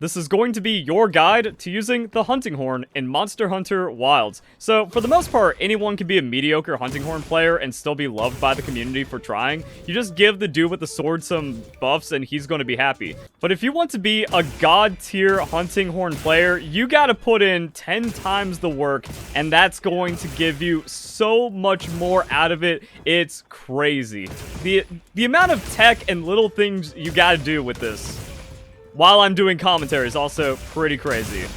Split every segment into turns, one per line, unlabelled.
This is going to be your guide to using the hunting horn in Monster Hunter Wilds. So, for the most part, anyone can be a mediocre hunting horn player and still be loved by the community for trying. You just give the dude with the sword some buffs and he's going to be happy. But if you want to be a god tier hunting horn player, you gotta put in 10 times the work, and that's going to give you so much more out of it. It's crazy. The amount of tech and little things you gotta do with this while I'm doing commentary is also pretty crazy.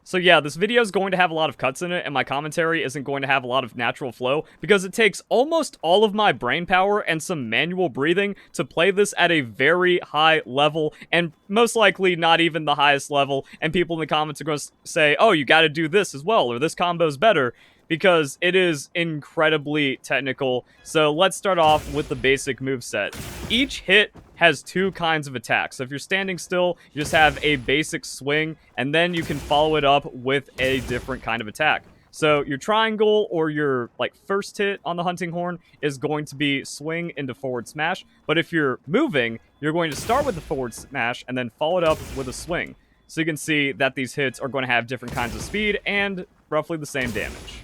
So yeah, this video is going to have a lot of cuts in it, and my commentary isn't going to have a lot of natural flow, because it takes almost all of my brain power and some manual breathing to play this at a very high level, and most likely not even the highest level, and people in the comments are going to say, oh, you gotta do this as well, or this combo's better, because it is incredibly technical. So let's start off with the basic moveset. Each hit has two kinds of attacks. So if you're standing still, you just have a basic swing, and then you can follow it up with a different kind of attack. So your triangle, or your first hit on the hunting horn, is going to be swing into forward smash. But if you're moving, you're going to start with the forward smash and then follow it up with a swing. So you can see that these hits are going to have different kinds of speed and roughly the same damage.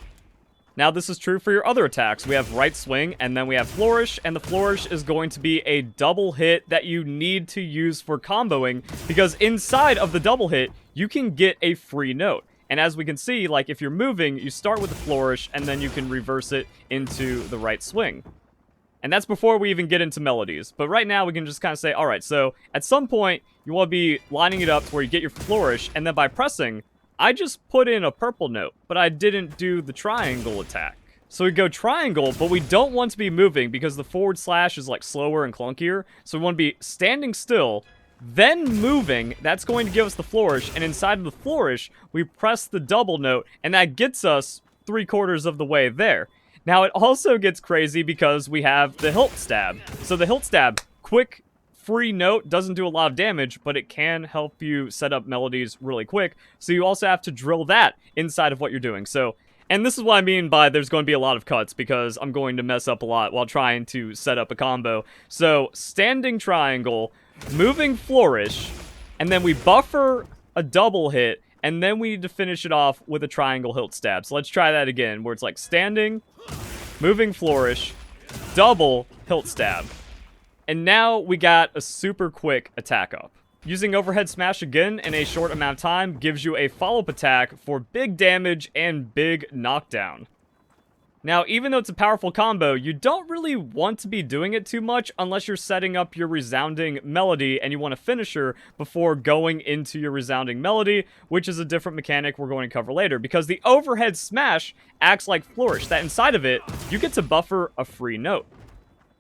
Now, this is true for your other attacks. We have right swing, and then we have flourish, and the flourish is going to be a double hit that you need to use for comboing, because inside of the double hit, you can get a free note. And as we can see, if you're moving, you start with the flourish, and then you can reverse it into the right swing. And that's before we even get into melodies. But right now, we can just kind of say, alright, so at some point, you want to be lining it up to where you get your flourish, and then by pressing, I just put in a purple note, but I didn't do the triangle attack. So we go triangle, but we don't want to be moving because the forward slash is slower and clunkier. So we want to be standing still, then moving. That's going to give us the flourish, and inside of the flourish, we press the double note, and that gets us 3/4 of the way there. Now, it also gets crazy because we have the hilt stab. So the hilt stab, quick, free note, doesn't do a lot of damage, but it can help you set up melodies really quick. So you also have to drill that inside of what you're doing. So, and this is what I mean by there's going to be a lot of cuts, because I'm going to mess up a lot while trying to set up a combo. So, standing triangle, moving flourish, and then we buffer a double hit, and then we need to finish it off with a triangle hilt stab. So let's try that again, where it's standing, moving flourish, double hilt stab. And now we got a super quick attack up. Using overhead smash again in a short amount of time gives you a follow-up attack for big damage and big knockdown. Now, even though it's a powerful combo, you don't really want to be doing it too much unless you're setting up your resounding melody and you want a finisher before going into your resounding melody, which is a different mechanic we're going to cover later, because the overhead smash acts like flourish, that inside of it, you get to buffer a free note.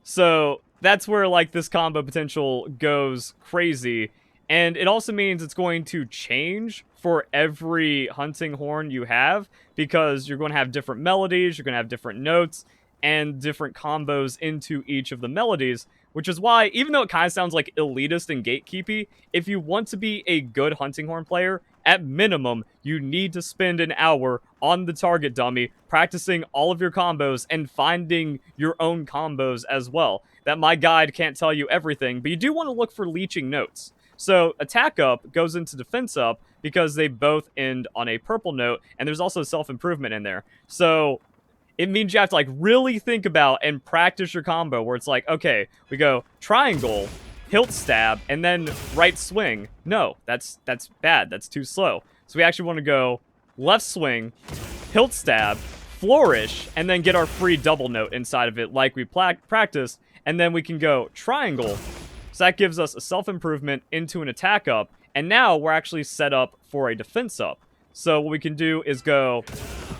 So that's where this combo potential goes crazy, and it also means it's going to change for every hunting horn you have, because you're going to have different melodies, you're going to have different notes, and different combos into each of the melodies, which is why, even though it kind of sounds like elitist and gatekeepy, if you want to be a good hunting horn player, at minimum, you need to spend an hour on the target dummy, practicing all of your combos and finding your own combos as well. That my guide can't tell you everything, but you do want to look for leeching notes. So attack up goes into defense up because they both end on a purple note, and there's also self-improvement in there. So it means you have to really think about and practice your combo, where it's okay, we go triangle, hilt stab, and then right swing. No, that's bad. That's too slow. So we actually want to go left swing, hilt stab, flourish, and then get our free double note inside of it like we practiced, and then we can go triangle. So that gives us a self-improvement into an attack up, and now we're actually set up for a defense up. So what we can do is go,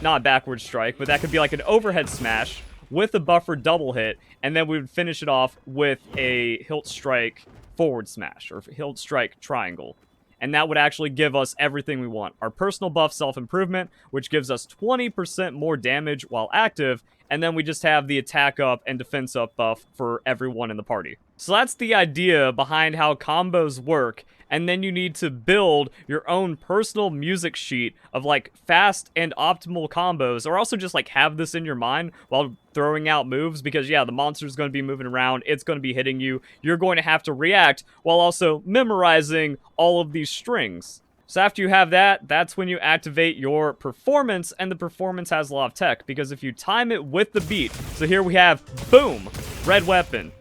not a backward strike, but that could be an overhead smash with a buffered double hit, and then we would finish it off with a hilt strike forward smash, or hilt strike triangle. And that would actually give us everything we want. Our personal buff self-improvement, which gives us 20% more damage while active, and then we just have the attack up and defense up buff for everyone in the party. So that's the idea behind how combos work, and then you need to build your own personal music sheet of like fast and optimal combos, or also just like have this in your mind while throwing out moves, because yeah, the monster's going to be moving around, it's going to be hitting you, you're going to have to react while also memorizing all of these strings. So after you have that, that's when you activate your performance, and the performance has a lot of tech, because if you time it with the beat, so here we have, boom, red weapon,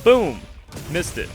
boom, missed it.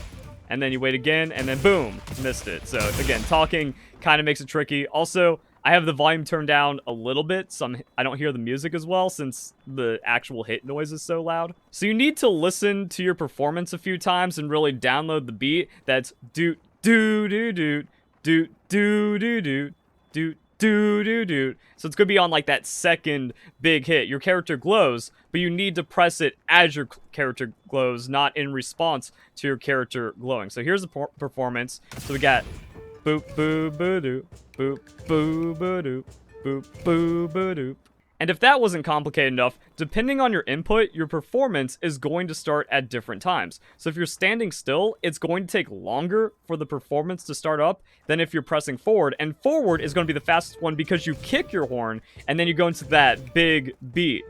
And then you wait again, and then boom, missed it. So again, talking kind of makes it tricky. Also, I have the volume turned down a little bit, so I don't hear the music as well since the actual hit noise is so loud. So you need to listen to your performance a few times and really download the beat. That's doot doo doo doot doot doo doo doot doot doo doo doot. So it's gonna be on like that second big hit. Your character glows, but you need to press it as your character glows, not in response to your character glowing. So here's the performance. So we got boop boo boo doop, boop boo boo doop, boop boo boo doop. And if that wasn't complicated enough, depending on your input, your performance is going to start at different times. So if you're standing still, it's going to take longer for the performance to start up than if you're pressing forward. And forward is going to be the fastest one because you kick your horn, and then you go into that big beat.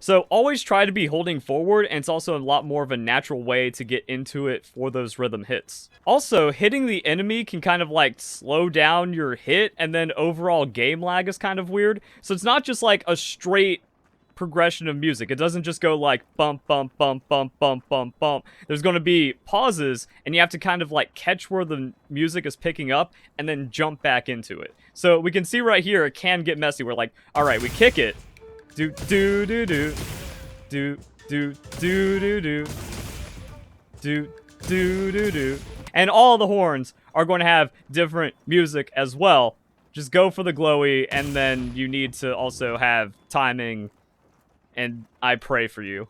So always try to be holding forward, and it's also a lot more of a natural way to get into it for those rhythm hits. Also, hitting the enemy can kind of like slow down your hit, and then overall game lag is kind of weird. So it's not just like a straight progression of music. It doesn't just go like bump, bump, bump, bump, bump, bump, bump. There's going to be pauses, and you have to kind of like catch where the music is picking up and then jump back into it. So we can see right here, it can get messy. We're like, all right, we kick it. Do do do do do do do do do do do do do, and all the horns are going to have different music as well. Just go for the glowy, and then you need to also have timing, and I pray for you.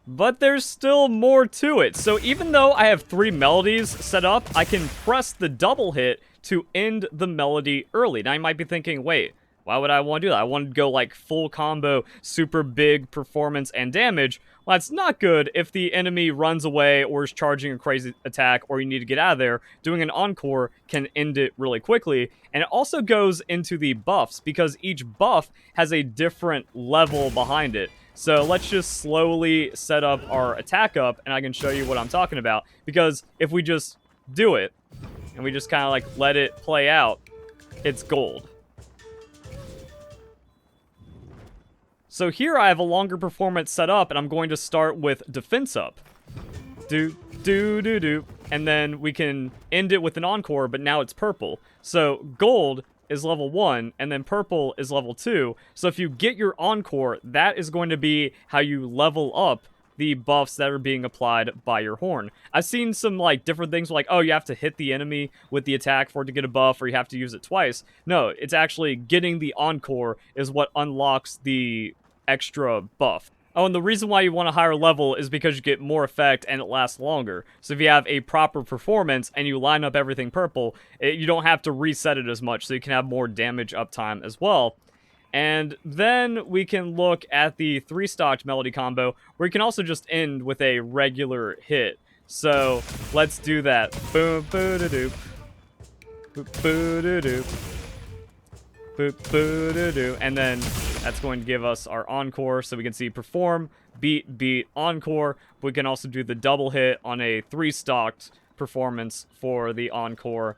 But there's still more to it. So even though I have 3 melodies set up, I can press the double hit to end the melody early. Now you might be thinking, wait, why would I want to do that? I want to go like full combo, super big performance and damage. Well, that's not good if the enemy runs away or is charging a crazy attack, or you need to get out of there. Doing an encore can end it really quickly. And it also goes into the buffs, because each buff has a different level behind it. So let's just slowly set up our attack up, and I can show you what I'm talking about. Because if we just do it, and we just kind of like let it play out, it's gold. So here I have a longer performance set up, and I'm going to start with defense up. Do, do, do, do. And then we can end it with an encore, but now it's purple. So gold is level 1, and then purple is level 2. So if you get your encore, that is going to be how you level up the buffs that are being applied by your horn. I've seen some like different things like, oh, you have to hit the enemy with the attack for it to get a buff, or you have to use it twice. No, it's actually getting the encore is what unlocks the extra buff. Oh, and the reason why you want a higher level is because you get more effect and it lasts longer. So if you have a proper performance and you line up everything purple, you don't have to reset it as much, so you can have more damage uptime as well. And then we can look at the 3-stocked melody combo, where you can also just end with a regular hit. So let's do that. Boom, boo-da-doop. Boop, boo-da-doop. Boop, boo-da-doo. And then that's going to give us our encore, so we can see perform, beat, beat, encore. We can also do the double hit on a 3-stocked performance for the encore.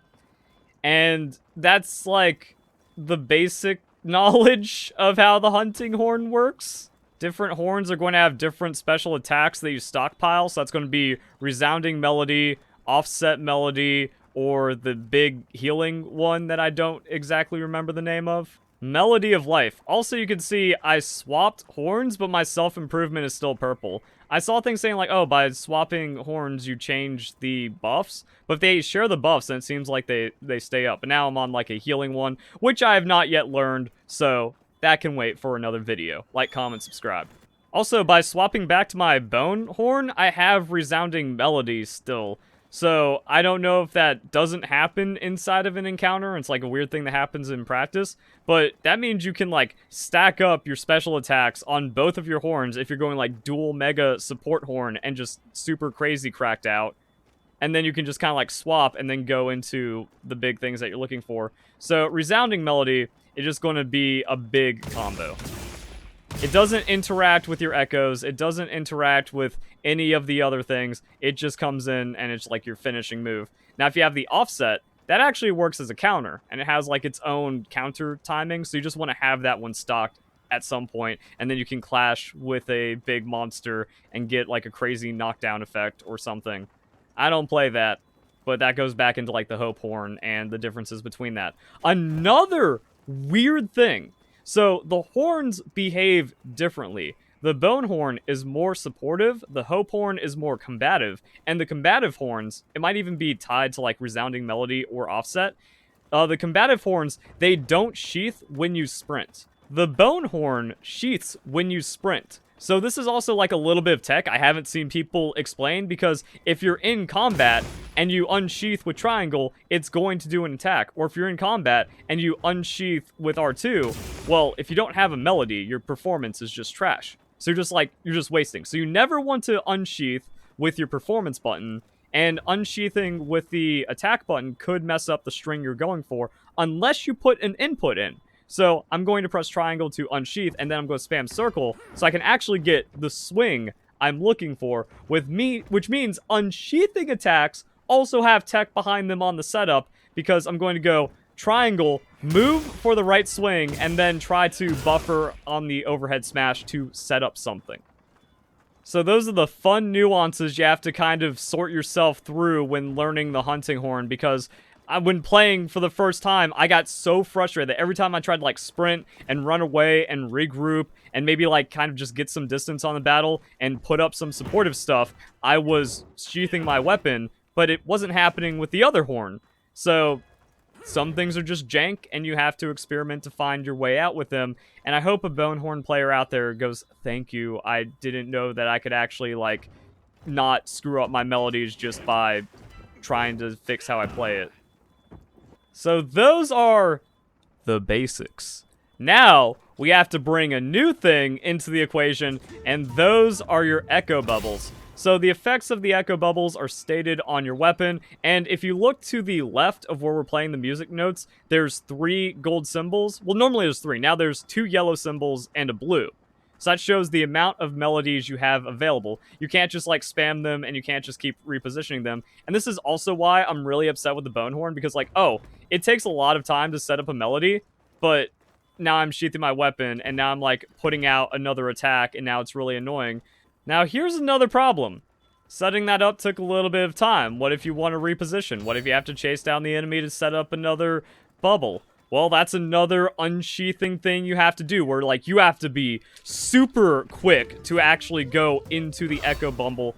And that's like the basic knowledge of how the hunting horn works. Different horns are going to have different special attacks that you stockpile, so that's going to be resounding melody, offset melody, or the big healing one that I don't exactly remember the name of. Melody of Life. Also, you can see I swapped horns, but my self-improvement is still purple. I saw things saying like, oh, by swapping horns, you change the buffs. But if they share the buffs, then it seems like they stay up. But now I'm on like a healing one, which I have not yet learned, so that can wait for another video. Like, comment, subscribe. Also, by swapping back to my bone horn, I have resounding melodies still. So I don't know if that doesn't happen inside of an encounter. It's like a weird thing that happens in practice. But that means you can like stack up your special attacks on both of your horns if you're going like dual mega support horn and just super crazy cracked out. And then you can just kind of like swap and then go into the big things that you're looking for. So Resounding Melody is just going to be a big combo. It doesn't interact with your echoes. It doesn't interact with any of the other things. It just comes in and it's like your finishing move. Now, if you have the offset, that actually works as a counter, and it has like its own counter timing. So you just want to have that one stocked at some point, and then you can clash with a big monster and get like a crazy knockdown effect or something. I don't play that, but that goes back into like the Hope Horn and the differences between that. Another weird thing. So the horns behave differently. The Bone Horn is more supportive, the Hope Horn is more combative, and the combative horns, it might even be tied to like Resounding Melody or Offset. The combative horns, they don't sheath when you sprint. The Bone Horn sheaths when you sprint. So this is also like a little bit of tech I haven't seen people explain, because if you're in combat and you unsheath with triangle, it's going to do an attack. Or if you're in combat and you unsheath with R2, well, if you don't have a melody, your performance is just trash. So you're just wasting. So you never want to unsheath with your performance button, and unsheathing with the attack button could mess up the string you're going for unless you put an input in. So I'm going to press triangle to unsheath, and then I'm going to spam circle so I can actually get the swing I'm looking for with me, which means unsheathing attacks also have tech behind them on the setup, because I'm going to go triangle, move for the right swing, and then try to buffer on the overhead smash to set up something. So those are the fun nuances you have to kind of sort yourself through when learning the hunting horn, because when playing for the first time, I got so frustrated that every time I tried to like sprint and run away and regroup and maybe like kind of just get some distance on the battle and put up some supportive stuff, I was sheathing my weapon, but it wasn't happening with the other horn. So some things are just jank, and you have to experiment to find your way out with them. And I hope a Bone Horn player out there goes, thank you, I didn't know that I could actually like not screw up my melodies just by trying to fix how I play it. So those are the basics. Now, we have to bring a new thing into the equation, and those are your echo bubbles. So the effects of the echo bubbles are stated on your weapon, and if you look to the left of where we're playing the music notes, there's 3 gold symbols. Well, normally there's 3. Now there's 2 yellow symbols and a blue. So that shows the amount of melodies you have available. You can't just like spam them, and you can't just keep repositioning them. And this is also why I'm really upset with the Bone Horn, because like, oh, it takes a lot of time to set up a melody, but now I'm sheathing my weapon, and now I'm like putting out another attack, and now it's really annoying. Now here's another problem. Setting that up took a little bit of time. What if you want to reposition? What if you have to chase down the enemy to set up another bubble? Well, that's another unsheathing thing you have to do, where like you have to be super quick to actually go into the echo bubble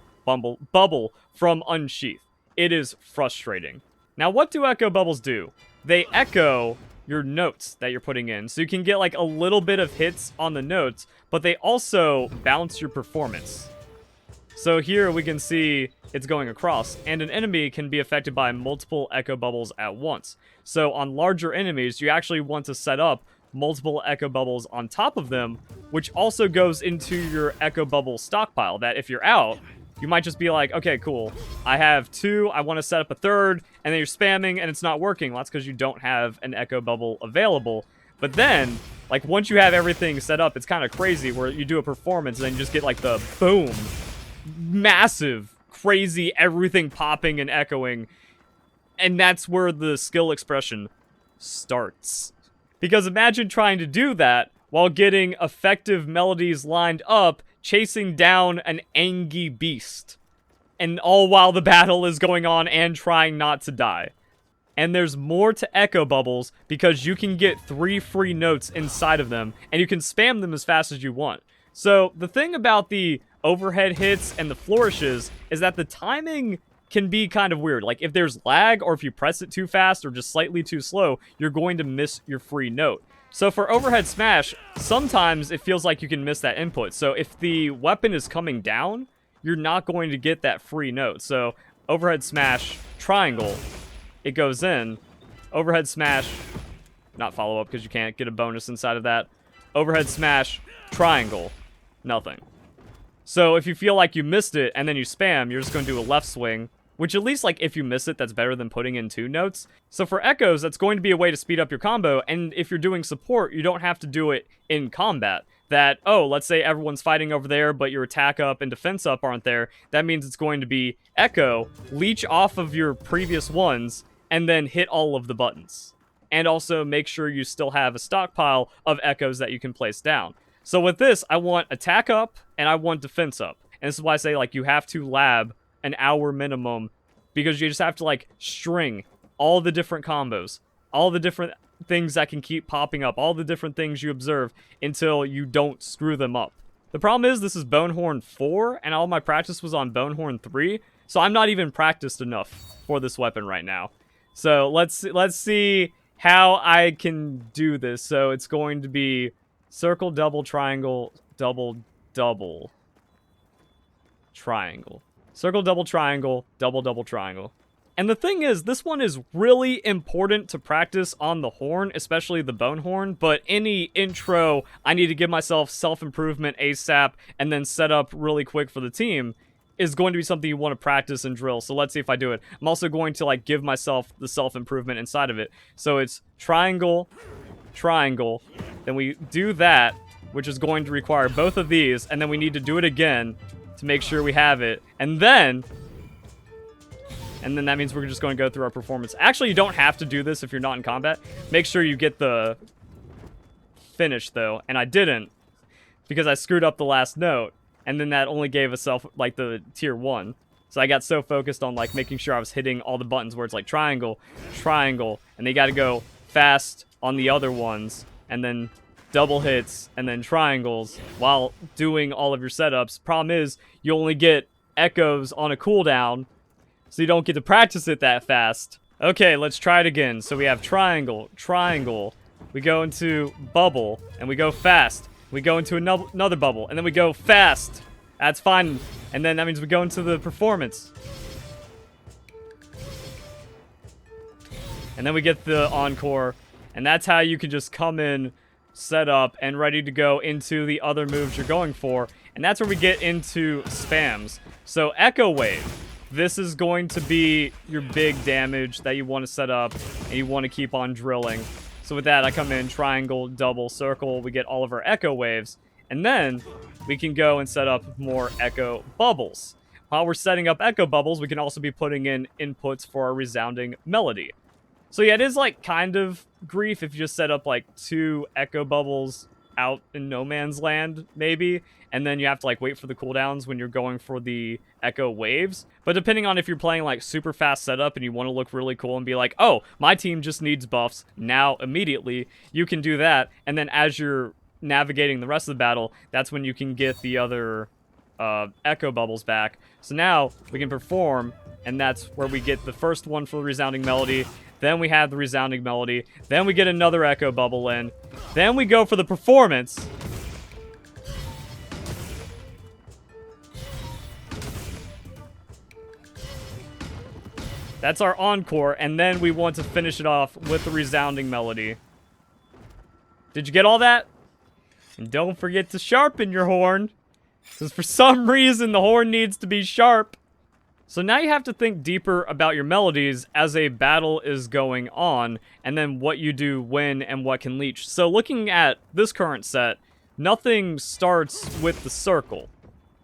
from unsheath. It is frustrating. Now, what do echo bubbles do? They echo your notes that you're putting in, so you can get like a little bit of hits on the notes, but they also bounce your performance. So here we can see it's going across, and an enemy can be affected by multiple echo bubbles at once. So on larger enemies, you actually want to set up multiple echo bubbles on top of them, which also goes into your echo bubble stockpile, that if you're out, you might just be like, okay, cool, I have 2, I want to set up a 3rd, and then you're spamming and it's not working. Well, that's because you don't have an echo bubble available. But then, like, once you have everything set up, it's kind of crazy where you do a performance and then you just get like the boom, massive, crazy, everything popping and echoing. And that's where the skill expression starts. Because imagine trying to do that while getting effective melodies lined up, chasing down an angry beast. And all while the battle is going on and trying not to die. And there's more to echo bubbles because you can get 3 free notes inside of them, and you can spam them as fast as you want. So the thing about the overhead hits and the flourishes is that the timing can be kind of weird. Like if there's lag, or if you press it too fast or just slightly too slow, you're going to miss your free note. So for overhead smash, sometimes it feels like you can miss that input. So if the weapon is coming down, you're not going to get that free note. So overhead smash, triangle. It goes in. Overhead smash, not follow up because you can't get a bonus inside of that. Overhead smash, triangle, nothing. So if you feel like you missed it and then you spam, you're just going to do a left swing, which at least like if you miss it, that's better than putting in 2 notes. So for echoes, that's going to be a way to speed up your combo. And if you're doing support, you don't have to do it in combat. That, oh, let's say everyone's fighting over there, but your attack up and defense up aren't there. That means it's going to be echo, leech off of your previous ones, and then hit all of the buttons. And also make sure you still have a stockpile of echoes that you can place down. So with this, I want attack up and I want defense up. And this is why I say, like, you have to lab an hour minimum, because you just have to, like, string all the different combos, all the different things that can keep popping up, all the different things you observe until you don't screw them up. The problem is this is Bonehorn 4, and all my practice was on Bonehorn 3, so I'm not even practiced enough for this weapon right now. So let's see how I can do this. So it's going to be circle, double, triangle, double, double, triangle. Circle, double, triangle, double, double, triangle. And the thing is, this one is really important to practice on the horn, especially the bone horn, but any intro, I need to give myself self-improvement ASAP and then set up really quick for the team, is going to be something you want to practice and drill. So let's see if I do it. I'm also going to, like, give myself the self-improvement inside of it. So it's triangle, triangle, then we do that, which is going to require both of these, and then we need to do it again to make sure we have it, and then that means we're just going to go through our performance. Actually, you don't have to do this if you're not in combat. Make sure you get the finish, though, and I didn't, because I screwed up the last note, and then that only gave us, like, the tier 1. So I got so focused on, like, making sure I was hitting all the buttons where it's like triangle, triangle, and they got to go fast on the other ones, and then double hits, and then triangles while doing all of your setups. Problem is, you only get echoes on a cooldown, so you don't get to practice it that fast. Okay, let's try it again. So we have triangle, triangle, we go into bubble, and we go fast. We go into another bubble, and then we go fast. That's fine, and then that means we go into the performance. And then we get the encore, and that's how you can just come in, set up, and ready to go into the other moves you're going for. And that's where we get into spams. So Echo Wave. This is going to be your big damage that you want to set up, and you want to keep on drilling. So with that, I come in, triangle, double, circle, we get all of our Echo Waves, and then we can go and set up more Echo Bubbles. While we're setting up Echo Bubbles, we can also be putting in inputs for our resounding melody. So yeah, it is, like, kind of grief if you just set up, like, 2 Echo Bubbles out in no man's land, maybe, and then you have to, like, wait for the cooldowns when you're going for the Echo Waves. But depending on if you're playing, like, super fast setup and you want to look really cool and be like, oh, my team just needs buffs now immediately, you can do that, and then as you're navigating the rest of the battle, that's when you can get the other Echo Bubbles back. So now we can perform, and that's where we get the first one for the resounding melody. Then we have the resounding melody. Then we get another Echo Bubble in. Then we go for the performance. That's our encore, and then we want to finish it off with the resounding melody. Did you get all that? And don't forget to sharpen your horn, because for some reason the horn needs to be sharp. So now you have to think deeper about your melodies as a battle is going on, and then what you do when and what can leech. So looking at this current set, nothing starts with the circle.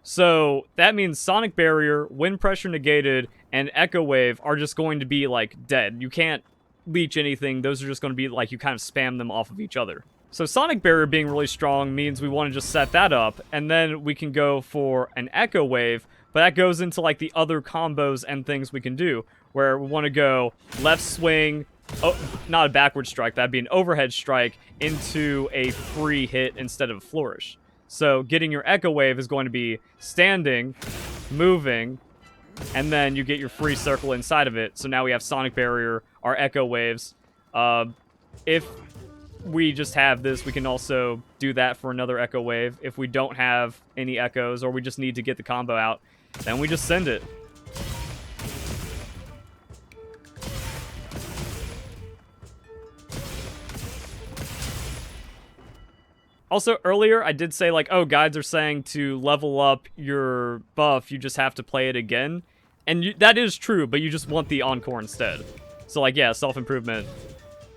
So that means Sonic Barrier, Wind Pressure Negated, and Echo Wave are just going to be, like, dead. You can't leech anything. Those are just going to be, like, you kind of spam them off of each other. So Sonic Barrier being really strong means we want to just set that up, and then we can go for an Echo Wave, but that goes into, like, the other combos and things we can do, where we want to go left swing, oh, not a backward strike, that'd be an overhead strike, into a free hit instead of a flourish. So getting your Echo Wave is going to be standing, moving, and then you get your free circle inside of it. So now we have Sonic Barrier, our Echo Waves. If we just have this, we can also do that for another Echo Wave. If we don't have any echoes, or we just need to get the combo out, then we just send it. Also, earlier, I did say, like, oh, guides are saying to level up your buff, you just have to play it again. And that is true, but you just want the Encore instead. So, like, yeah, self-improvement.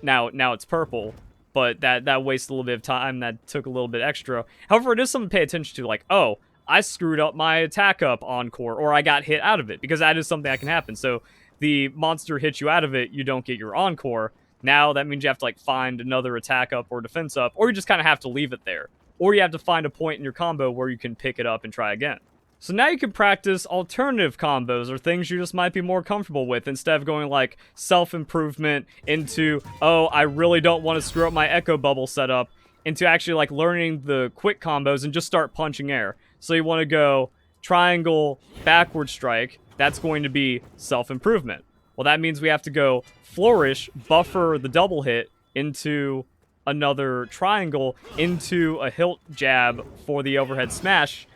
Now it's purple, but that wasted a little bit of time. That took a little bit extra. However, it is something to pay attention to, like, oh, I screwed up my attack up Encore, or I got hit out of it, because that is something that can happen. So, the monster hits you out of it, you don't get your Encore. Now, that means you have to, like, find another attack up or defense up, or you just kind of have to leave it there. Or you have to find a point in your combo where you can pick it up and try again. So now you can practice alternative combos or things you just might be more comfortable with instead of going, like, self-improvement into, oh, I really don't want to screw up my Echo Bubble setup, into actually, like, learning the quick combos and just start punching air. So you want to go triangle, backward strike. That's going to be self-improvement. Well, that means we have to go flourish, buffer the double hit into another triangle, into a hilt jab for the overhead smash,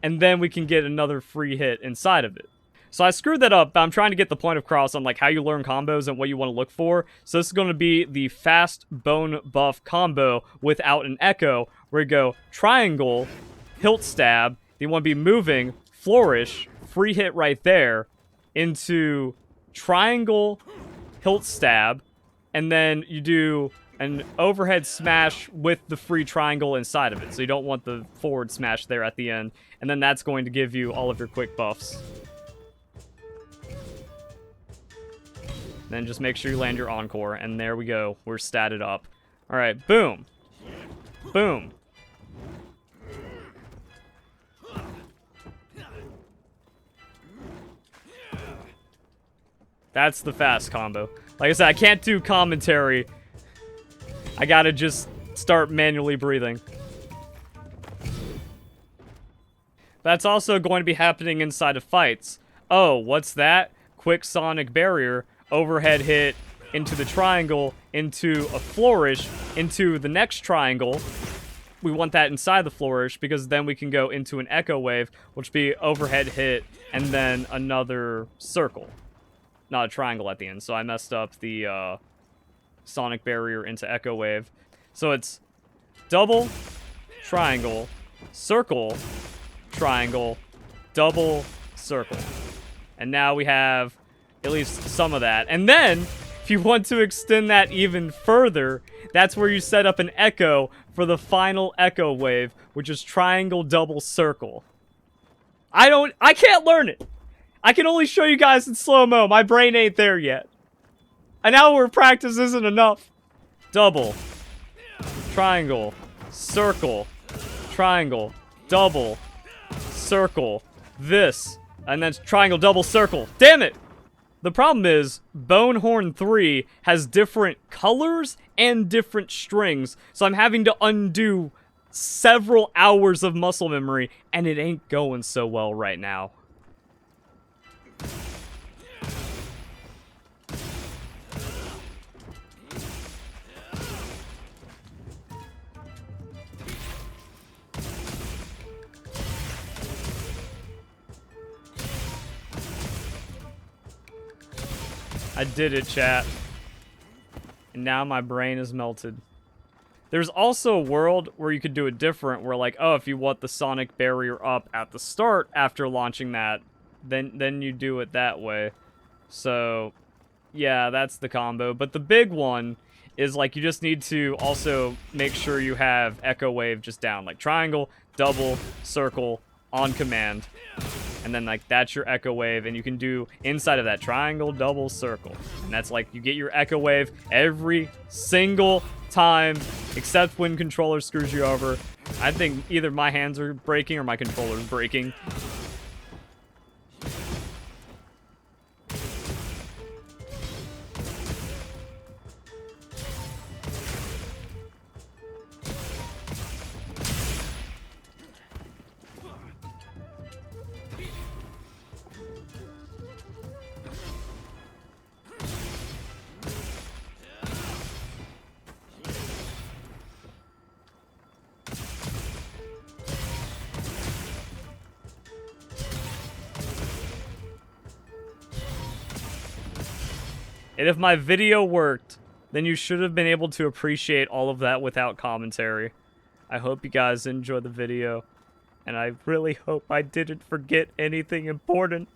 and then we can get another free hit inside of it. So I screwed that up, but I'm trying to get the point across on, like, how you learn combos and what you want to look for. So this is going to be the fast bone buff combo without an echo, where you go triangle, hilt stab, then you want to be moving, flourish, free hit right there, into triangle, hilt stab, and then you do an overhead smash with the free triangle inside of it. So you don't want the forward smash there at the end. And then that's going to give you all of your quick buffs. Then just make sure you land your Encore, and there we go. We're statted up. Alright, boom. Boom. That's the fast combo. Like I said, I can't do commentary. I gotta just start manually breathing. That's also going to be happening inside of fights. Oh, what's that? Quick sonic barrier, overhead hit into the triangle, into a flourish, into the next triangle. We want that inside the flourish because then we can go into an echo wave, which would be overhead hit and then another circle. Not a triangle at the end, so I messed up the sonic barrier into echo wave. So it's double, triangle, circle, triangle, double, circle. And now we have at least some of that. And then, if you want to extend that even further, that's where you set up an echo for the final echo wave, which is triangle, double, circle. I can't learn it. I can only show you guys in slow-mo. My brain ain't there yet. An hour of practice isn't enough. Double, triangle, circle, triangle, double, circle, this, and then triangle, double, circle. Damn it! The problem is, Bonehorn 3 has different colors and different strings, so I'm having to undo several hours of muscle memory, and it ain't going so well right now. I did it, chat. And now my brain is melted. There's also a world where you could do it different, where like, oh, if you want the sonic barrier up at the start after launching that, then you do it that way. So, yeah, that's the combo. But the big one is like you just need to also make sure you have echo wave just down, like triangle, double, circle, on command. And then, like, that's your echo wave, and you can do inside of that triangle, double, circle. And that's, like, you get your echo wave every single time, except when controller screws you over. I think either my hands are breaking or my controller's breaking. And if my video worked, then you should have been able to appreciate all of that without commentary. I hope you guys enjoy the video, and I really hope I didn't forget anything important.